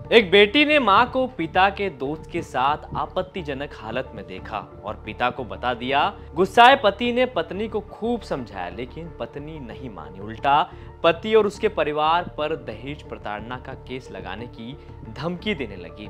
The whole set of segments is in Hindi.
एक बेटी ने मां को पिता के दोस्त के साथ आपत्तिजनक हालत में देखा और पिता को बता दिया। गुस्साए पति ने पत्नी को खूब समझाया, लेकिन पत्नी नहीं मानी। उल्टा पति और उसके परिवार पर दहेज प्रताड़ना का केस लगाने की धमकी देने लगी।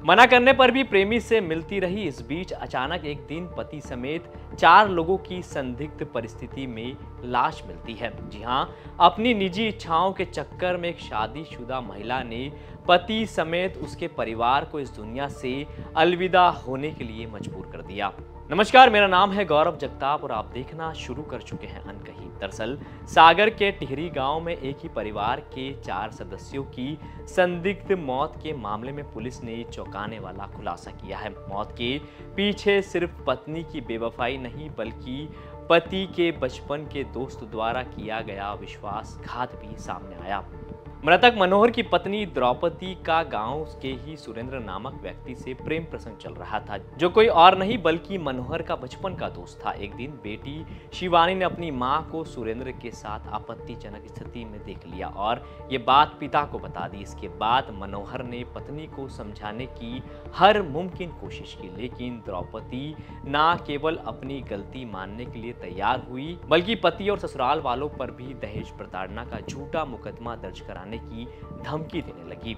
मना करने पर भी प्रेमी से मिलती रही। इस बीच अचानक एक दिन पति समेत 4 लोगों की संदिग्ध परिस्थिति में लाश मिलती है। जी हां, अपनी निजी इच्छाओं के चक्कर में एक शादीशुदा महिला ने पति समेत उसके परिवार को इस दुनिया से अलविदा होने के लिए मजबूर कर दिया। नमस्कार, मेरा नाम है गौरव जगताप और आप देखना शुरू कर चुके हैं अनकही। दरअसल सागर के टिहरी गांव में एक ही परिवार के 4 सदस्यों की संदिग्ध मौत के मामले में पुलिस ने चौंकाने वाला खुलासा किया है। मौत के पीछे सिर्फ पत्नी की बेवफाई नहीं, बल्कि पति के बचपन के दोस्त द्वारा किया गया विश्वासघात भी सामने आया। मृतक मनोहर की पत्नी द्रौपदी का गांव के ही सुरेंद्र नामक व्यक्ति से प्रेम प्रसंग चल रहा था, जो कोई और नहीं बल्कि मनोहर का बचपन का दोस्त था। एक दिन बेटी शिवानी ने अपनी मां को सुरेंद्र के साथ आपत्तिजनक स्थिति में देख लिया और ये बात पिता को बता दी। इसके बाद मनोहर ने पत्नी को समझाने की हर मुमकिन कोशिश की, लेकिन द्रौपदी न केवल अपनी गलती मानने के लिए तैयार हुई, बल्कि पति और ससुराल वालों पर भी दहेज प्रताड़ना का झूठा मुकदमा दर्ज कराने की धमकी देने लगी।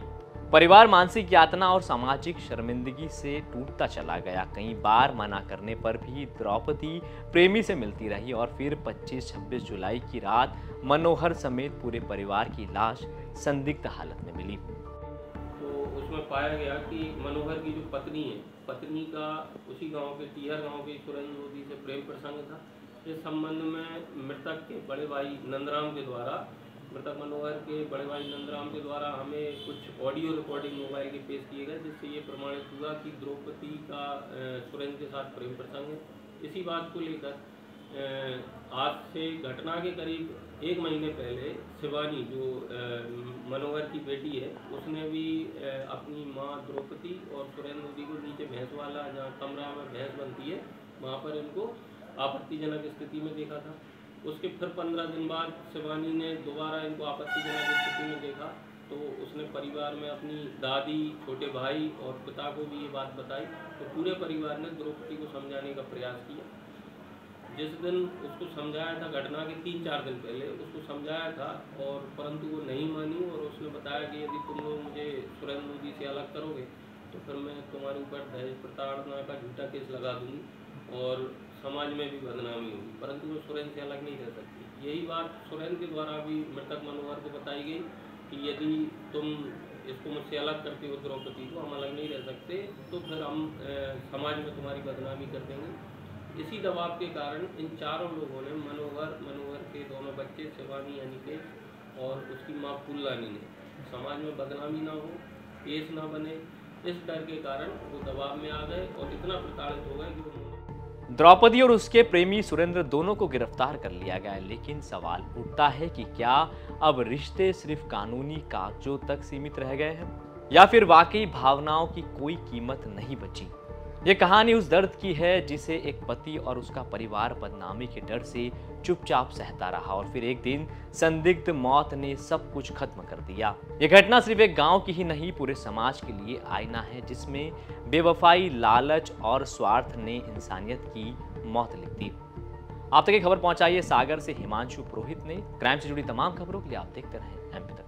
परिवार मानसिक यातना और सामाजिक शर्मिंदगी से टूटता चला गया। कई बार मना करने पर भी द्रौपदी प्रेमी से मिलती रही और फिर 25-26 जुलाई की रात मनोहर समेत पूरे परिवार की लाश संदिग्ध हालत में मिली। तो उसमें पाया गया कि मनोहर की जो पत्नी है, पत्नी का उसी गांव के टीहर गांव के सुरेंद्र मोदी से प्रेम प्रसंग था। इस संबंध में मृतक के बड़े भाई नंदराम के द्वारा, मृतक मनोहर के बड़े भाई नंदराम के द्वारा हमें कुछ ऑडियो रिकॉर्डिंग मोबाइल के पेश किए गए, जिससे ये प्रमाणित हुआ कि द्रौपदी का सुरेंद्र के साथ प्रेम प्रसंग है। इसी बात को लेकर आज से घटना के करीब 1 महीने पहले शिवानी, जो मनोहर की बेटी है, उसने भी अपनी माँ द्रौपदी और सुरेंद्र मोदी को नीचे भैंस वाला, जहाँ कमरा में भैंस बनती है, वहाँ पर इनको आपत्तिजनक स्थिति में देखा था। उसके फिर 15 दिन बाद शिवानी ने दोबारा इनको आपत्तिजनक स्थिति में देखा, तो उसने परिवार में अपनी दादी, छोटे भाई और पिता को भी ये बात बताई। तो पूरे परिवार ने द्रौपदी को समझाने का प्रयास किया। जिस दिन उसको समझाया था, घटना के 3-4 दिन पहले उसको समझाया था, और परंतु वो नहीं मानी और उसने बताया कि यदि तुम लोग मुझे सुरेंद्र मोदी से अलग करोगे तो फिर मैं तुम्हारे ऊपर दहेज प्रताड़ना का झूठा केस लगा दूंगी और समाज में भी बदनामी होगी, परंतु वो सुरेंद्र से अलग नहीं रह सकती। यही बात सुरेंद्र के द्वारा भी मृतक मनोहर को बताई गई कि यदि तुम इसको मुझसे अलग करते हो द्रौपदी को, हम अलग नहीं रह सकते, तो फिर हम समाज में तुम्हारी बदनामी कर देंगे। इसी दबाव के कारण इन चारों लोगों ने मनोहर के दोनों बच्चे शिवानी यानी के और उसकी माँ फूलरानी ने, समाज में बदनामी ना हो, केस ना बने, इस डर के कारण वो दबाव में आ गए और इतना प्रताड़ित हो गए कि उन्होंने द्रौपदी और उसके प्रेमी सुरेंद्र दोनों को गिरफ्तार कर लिया गया है। लेकिन सवाल उठता है कि क्या अब रिश्ते सिर्फ कानूनी कागजों तक सीमित रह गए हैं, या फिर वाकई भावनाओं की कोई कीमत नहीं बची। ये कहानी उस दर्द की है जिसे एक पति और उसका परिवार बदनामी के डर से चुपचाप सहता रहा और फिर एक दिन संदिग्ध मौत ने सब कुछ खत्म कर दिया। ये घटना सिर्फ एक गांव की ही नहीं, पूरे समाज के लिए आईना है, जिसमें बेवफाई, लालच और स्वार्थ ने इंसानियत की मौत लिख दी। आप तक ये खबर पहुंचाई है सागर से हिमांशु पुरोहित ने। क्राइम से जुड़ी तमाम खबरों के लिए आप देखते रहें MP तक।